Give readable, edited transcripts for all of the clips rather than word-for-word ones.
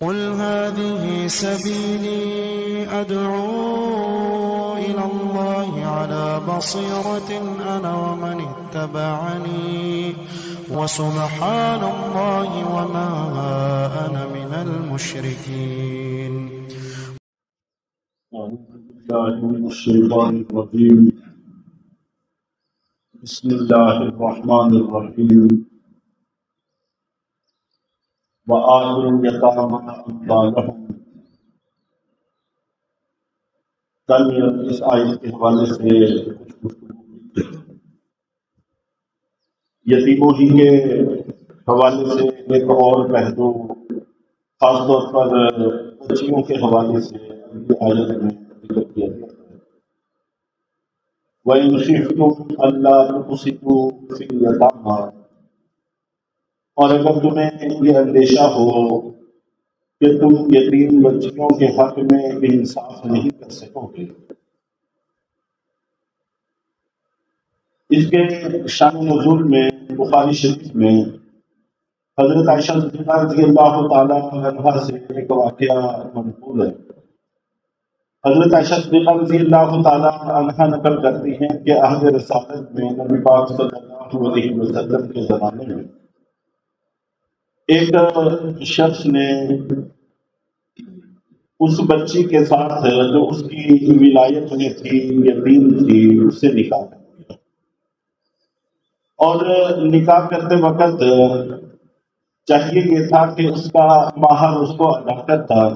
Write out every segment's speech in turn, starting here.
قل هذه سبيلي أدعو إلى الله على بصيرة أنا ومن اتبعني وسبحان الله وما أنا من المشركين. أعوذ بالله من الشيطان الرجيم. بسم الله الرحمن الرحيم. وآتوا اليتامى أموالهم. کل اس آیت کے حوالے سے یتیموں ہی کے حوالے سے ایک اور پہلو خاص طور پر بچیوں کے حوالے سے آیت میں ذکر کیا گیا ہے. وَإِنْ خِفْتُمْ أَلَّا تُقْسِطُوا فِي الْيَتَامَىٰ، اور اگر تمہیں یہ اندیشہ ہو کہ تم یتیم بچیوں کے حق میں انصاف نہیں کر سکو گے. اس کے شان نزول میں بخاری شریف میں حضرت عائشہ صدیقہ رضی اللہ تعالیٰ عنہا سے ایک واقعہ منقول ہے. حضرت عائشہ صدیقہ رضی اللہ تعالیٰ عنہا نقل کرتی ہیں کہ عہد رسالت میں نبی پاک صلی اللہ علیہ وسلم کے زمانے میں ایک شخص نے اس بچی کے ساتھ جو اس کی ولایت میں تھی، یتیم تھی، اس سے نکاح کر دیا. اور نکاح کرتے وقت چاہیے یہ تھا کہ اس کا مہر اس کو ادا کرتا،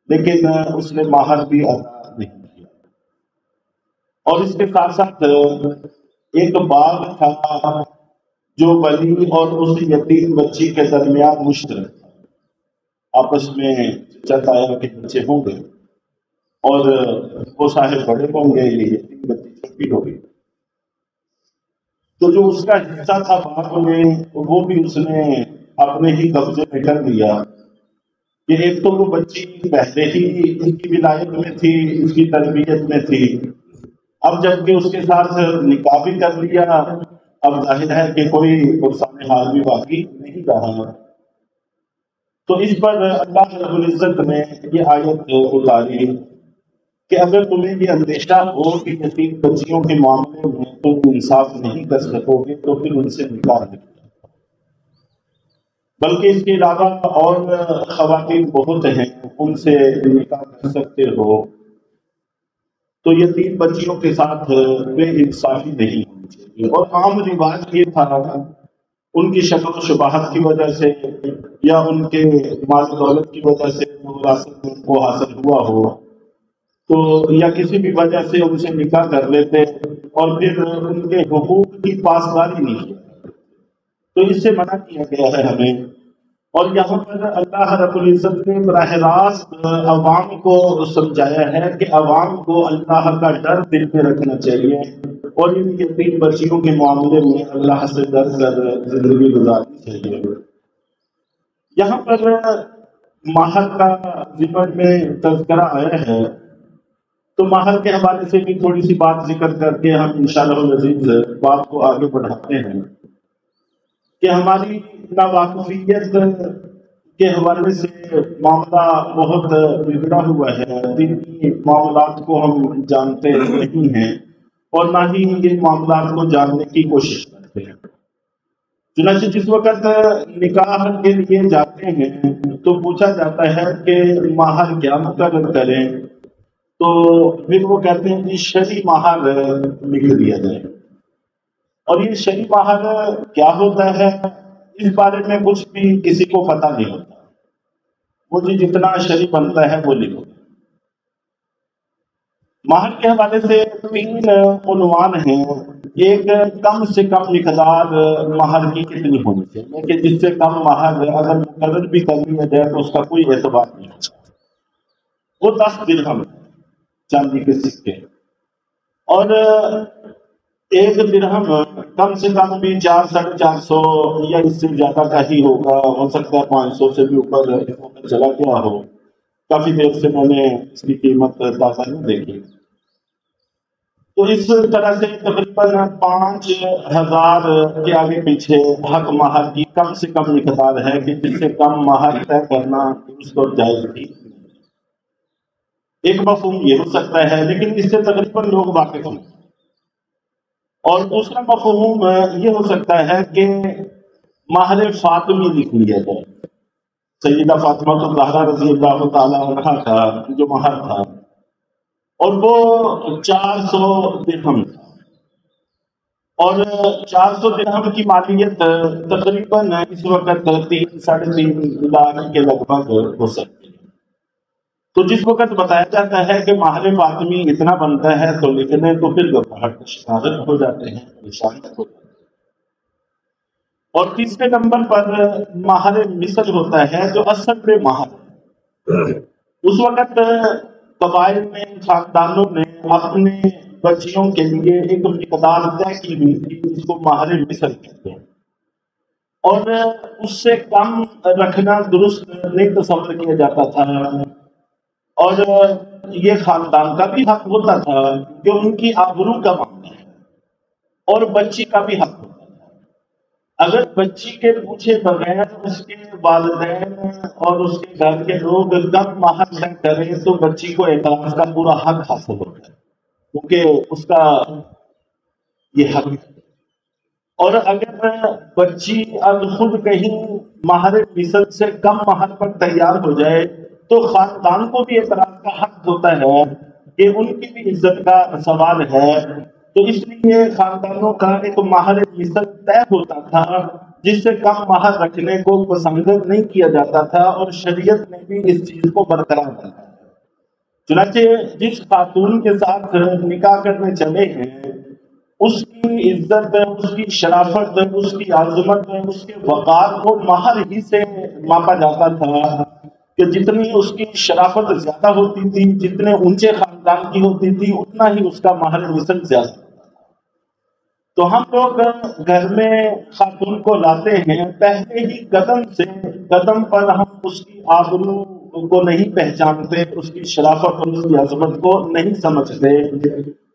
لیکن اس نے مہر بھی ادا نہیں کیا. اور اس کے ساتھ ساتھ ایک باغ تھا جو ولی اور اس یتیم بچی کے درمیان مشترک تھا. آپس میں چتایا کے بچے ہوں گے اور وہ صاحب بڑے ہوں گے، یہ یتیم بچی چھوٹی ہوگی. تو جو اس کا حصہ تھا باغ میں وہ بھی اس نے اپنے ہی قبضے میں کر لیا کہ ایک تو وہ بچی پہلے ہی اس کی ولایت میں تھی، اس کی تربیت میں تھی، اب جب کہ اس کے ساتھ نکاح بھی کر لیا، اب ظاہر ہے کہ کوئی پرسان حال بھی باقی نہیں رہا. تو اس پر اللہ رب العزت نے یہ آیت اتاری کہ اگر تمہیں یہ اندیشہ ہو کہ یتیم بچیوں کے معاملے میں تم انصاف نہیں کر سکو گے تو پھر ان سے نکاح نہیں، بلکہ اس کے علاوہ اور خواتین بہت ہیں، ان سے نکاح کر سکتے ہو. تو یتیم بچیوں کے ساتھ بے انصافی نہیں ہونی چاہیے. اور عام رواج یہ تھا، ان کی شکل و شباہت کی وجہ سے یا ان کے مال و دولت کی وجہ سے وراثت کو حاصل ہوا ہو تو یا کسی بھی وجہ سے ان سے نکاح کر لیتے اور پھر ان کے حقوق کی پاسداری نہیں کی. تو اس سے منع کیا گیا ہے ہمیں. اور یہاں پر اللہ رب العزت نے براہ راست عوام کو سمجھایا ہے کہ عوام کو اللہ کا ڈر دل میں رکھنا چاہیے اور ان یتیم بچیوں کے معاملے میں اللہ سے ڈر کر زندگی گزارنی چاہیے. یہاں پر مہر کا ذکر میں تذکرہ آیا ہے، تو مہر کے حوالے سے بھی تھوڑی سی بات ذکر کر کے ہم انشاءاللہ العزیز بات کو آگے بڑھاتے ہیں کہ ہماری ناواقفیت کے حوالے سے معاملہ بہت بگڑا ہوا ہے. دینی معاملات کو ہم جانتے نہیں ہیں اور نہ ہی ان معاملات کو جاننے کی کوشش کرتے ہیں. چنانچہ جس وقت نکاح کے لیے جاتے ہیں تو پوچھا جاتا ہے کہ مہر کیا مقرر کریں، تو پھر وہ کہتے ہیں کہ شرعی مہر لکھ دیا جائے. اور یہ شرعی مہر کیا ہوتا ہے اس بارے میں کچھ بھی کسی کو پتہ نہیں ہوتا. وہ جتنا شرعی بنتا ہے وہ لکھو. مہر کے حوالے سے 3 عنوان ہیں. ایک، کم سے کم مقدار مہر کی کتنی ہونی چاہیے کہ جس سے کم مہر اگر مقرر بھی کر لیا جائے تو اس کا کوئی اعتبار نہیں ہوتا. وہ 10 درہم چاندی کے سکے. اور 1 درہم کم سے کم بھی 400-450 یا اس سے زیادہ کا ہی ہوگا، ہو سکتا ہے 500 سے بھی اوپر اس وقت چلا گیا ہو. کافی دیر سے میں نے اس کی قیمت تازہ نہیں دیکھی. تو اس طرح سے تقریباً 5,000 کے آگے پیچھے حق مہر کی کم سے کم مقدار ہے کہ جس سے کم مہر طے کرنا اس کو جائز بھی نہیں۔ ایک مفہوم یہ ہو سکتا ہے، لیکن اس سے تقریباً لوگ واقف ہیں۔ اور دوسرا مفہوم یہ ہو سکتا ہے کہ مہر فاطمی لکھ لیا جائے، سیدہ فاطمہ الزہرا رضی اللہ تعالیٰ عنہا کا جو مہر تھا، اور وہ 400 درہم تھا، اور 400 درہم کی مالیت تقریباً اس وقت 3-3.5 لاکھ کے لگ بھگ ہو سکتی ہے۔ تو جس وقت بتایا جاتا ہے کہ مہر فاطمی اتنا بنتا ہے تو لکھنے تو پھر گھبراہٹ کا شکار ہو جاتے ہیں، پریشان ہو جاتے ہیں۔ اور تیسرے نمبر پر مہر مثل ہوتا ہے جو اصل میں مہر ہے۔ اس وقت قبائل میں، خاندانوں نے اپنے بچیوں کے لیے ایک مقدار طے کی ہوئی تھی جس کو مہر مثل کہتے ہیں، اور اس سے کم رکھنا درست نہیں تصور کیا جاتا تھا، اور یہ خاندان کا بھی حق ہوتا تھا کہ ان کی آبرو کا معاملہ ہے، اور بچی کا بھی حق ہوتا تھا۔ اگر بچی کے پوچھے بغیر اس کے والدین اور اس کے گھر کے لوگ کم مہر طے کریں تو بچی کو اعتراض کا پورا حق حاصل ہوتا ہے، کیونکہ اس کا یہ حق ہے۔ اور اگر بچی اب خود کہیں مہر مثل سے کم مہر پر تیار ہو جائے تو خاندان کو بھی اعتراض کا حق ہوتا ہے کہ ان کی بھی عزت کا سوال ہے۔ تو اس لیے خاندانوں کا ایک مہر مثل طے ہوتا تھا جس سے کم مہر رکھنے کو پسند نہیں کیا جاتا تھا، اور شریعت نے بھی اس چیز کو برقرار رکھا۔ چنانچہ جس خاتون کے ساتھ نکاح کرنے چلے ہیں اس کی عزت، اس کی شرافت، اس کی عظمت، اس کے وقار کو مہر ہی سے ماپا جاتا تھا کہ جتنی اس کی شرافت زیادہ ہوتی تھی، جتنے اونچے خاندان کی ہوتی تھی، اتنا ہی اس کا مہر مثل زیادہ ہوتا تھا۔ تو ہم لوگ گھر میں خاتون کو لاتے ہیں، پہلے ہی قدم پر ہم اس کی آبرو کو نہیں پہچانتے، اس کی شرافت اور اس کی عظمت کو نہیں سمجھتے،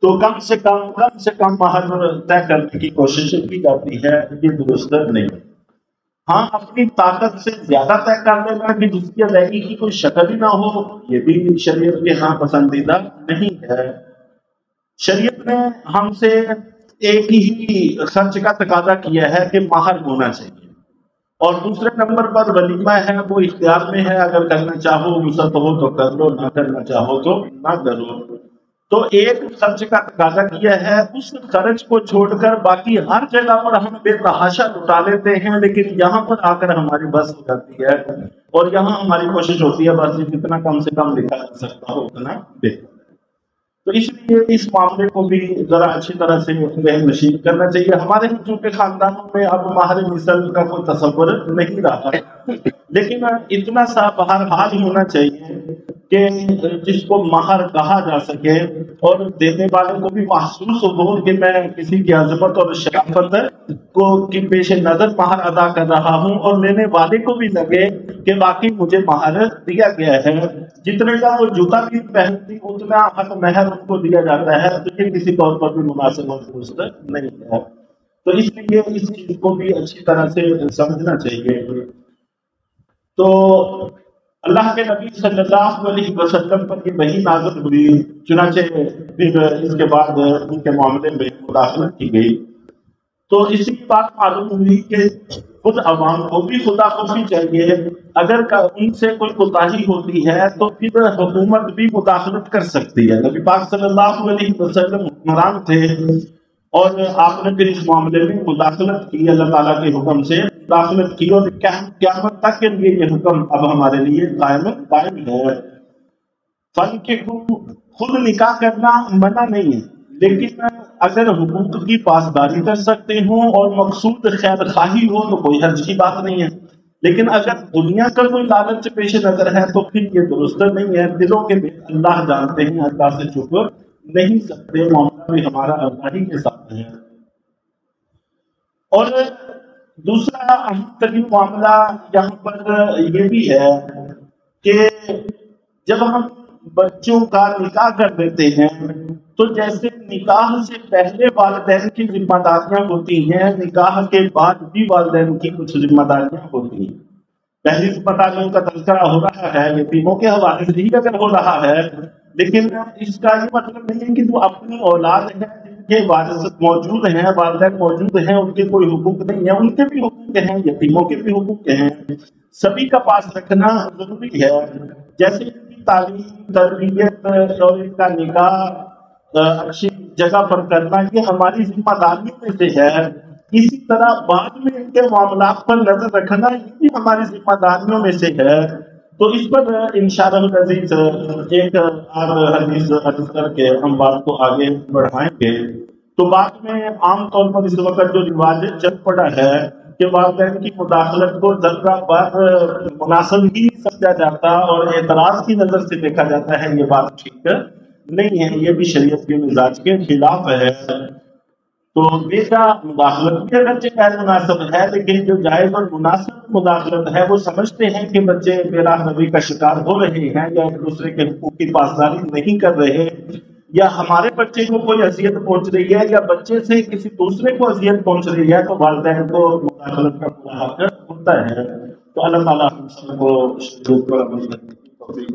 تو کم سے کم مہر طے کرنے کی کوشش کی جاتی ہے۔ یہ درست نہیں۔ ہاں، اپنی طاقت سے زیادہ طے کر لینا کہ جس کی ادائیگی کی کوئی شکل ہی نہ ہو، یہ بھی شریعت کے ہاں پسندیدہ نہیں ہے۔ شریعت نے ہم سے ایک ہی خرچ کا تقاضا کیا ہے کہ مہر ہونا چاہیے، اور دوسرے نمبر پر ولیمہ ہے، وہ اختیار میں ہے، اگر کرنا چاہو وسعت ہو تو کر لو، نہ کرنا چاہو تو نہ کرو۔ تو ایک خرچ کا تقاضا کیا ہے، اس خرچ کو چھوڑ کر باقی ہر جگہ پر ہم بے تحاشا لٹا لیتے ہیں، لیکن یہاں پر آ کر ہماری بس ہو جاتی ہے، اور یہاں ہماری کوشش ہوتی ہے بس جتنا کم سے کم لکھا جا سکتا ہو اتنا بہتر۔ تو اس لیے اس معاملے کو بھی ذرا اچھی طرح سے ذہن نشین کرنا چاہیے۔ ہمارے چونکہ خاندانوں میں اب مہر مثل کا کوئی تصور نہیں رہا، لیکن اتنا سا بہرحال ہونا چاہیے کہ جس کو مہر کہا جا سکے، اور دینے والے کو بھی محسوس ہو کہ میں کسی کی عظمت اور شرافت کو کی پیش نظر مہر ادا کر رہا ہوں، اور لینے والے کو بھی لگے کہ واقعی مجھے مہر دیا گیا ہے۔ جتنے کا وہ جوتا بھی پہنتی اتنا حق مہر ان کو دیا جاتا ہے، تو یہ کسی طور پر بھی مناسب اور درست نہیں ہے۔ تو اس لیے اس چیز کو بھی اچھی طرح سے سمجھنا چاہیے۔ تو اللہ کے نبی صلی اللہ علیہ وسلم پر یہ وحی نازل ہوئی، چنانچہ پھر اس کے بعد ان کے معاملے میں مداخلت کی گئی۔ تو اسی بات معلوم ہوئی کہ خود عوام کو بھی خدا خوفی چاہیے، اگر ان سے کوئی کوتاہی ہوتی ہے تو پھر حکومت بھی مداخلت کر سکتی ہے۔ نبی پاک صلی اللہ علیہ وسلم حکمران تھے، اور آپ نے پھر اس معاملے میں مداخلت کی، اللہ تعالیٰ کے حکم سے مداخلت کی، اور قیامت تک کے لیے یہ حکم اب ہمارے لیے قائم ہے۔ فن کے خود نکاح کرنا منع نہیں ہے، لیکن اگر حقوق کی پاسداری کر سکتے ہوں اور مقصود خیر خواہی ہو تو کوئی حرج کی بات نہیں ہے، لیکن اگر دنیا کا کوئی لالچ پیش نظر ہے تو پھر یہ درست نہیں ہے۔ دلوں کے بھید اللہ جانتے ہیں، اللہ سے چھپ نہیں سکتے، معاملہ بھی ہمارا اللہ ہی کے ساتھ ہے۔ اور دوسرا اہم ترین معاملہ یہاں پر یہ بھی ہے کہ جب ہم بچوں کا نکاح کر دیتے ہیں تو جیسے نکاح سے پہلے والدین کی ذمہ داریاں ہوتی ہیں، نکاح کے بعد بھی والدین کی کچھ ذمہ داریاں ہوتی ہیں۔ پہلی ذمہ داریوں کا تذکرہ ہو رہا ہے یتیموں کے حوالے سے ہی اگر ہو رہا ہے، لیکن اس کا یہ مطلب نہیں ہے کہ جو اپنی اولاد ہے جن کے وارث موجود ہیں، والدین موجود ہیں، ان کے کوئی حقوق نہیں ہیں، ان کے بھی حقوق ہیں، یتیموں کے بھی حقوق ہیں، سبھی کا پاس رکھنا ضروری ہے۔ جیسے ان کی تعلیم، تربیت اور ان کا نکاح اچھی جگہ پر کرنا یہ ہماری ذمہ داریوں میں سے ہے، اسی طرح بعد میں ان کے معاملات پر نظر رکھنا یہ بھی ہماری ذمہ داریوں میں سے ہے۔ تو اس پر انشاءاللہ العزیز ایک حدیث عرض کر کے ہم بات کو آگے بڑھائیں گے۔ تو بعد میں عام طور پر اس وقت جو رواج چل پڑا ہے کہ والدین کی مداخلت کو ذرہ بر مناسب ہی سمجھا جاتا اور اعتراض کی نظر سے دیکھا جاتا ہے، یہ بات ٹھیک نہیں ہے، یہ بھی شریعت کے مزاج کے خلاف ہے۔ تو بیٹا مداخلت بھی اگرچہ غیر مناسب ہے، لیکن جو جائز اور مناسب مداخلت ہے وہ سمجھتے ہیں کہ بچے بے راہ روی کا شکار ہو رہے ہیں یا ایک دوسرے کے حقوق کی پاسداری نہیں کر رہے، یا ہمارے بچے کو کوئی اذیت پہنچ رہی ہے یا بچے سے کسی دوسرے کو اذیت پہنچ رہی ہے، تو والدین کو مداخلت کا پورا حق ہوتا ہے۔ تو اللہ تعالیٰ ہم سب کو شریعت پر عمل کرنے کی توفیق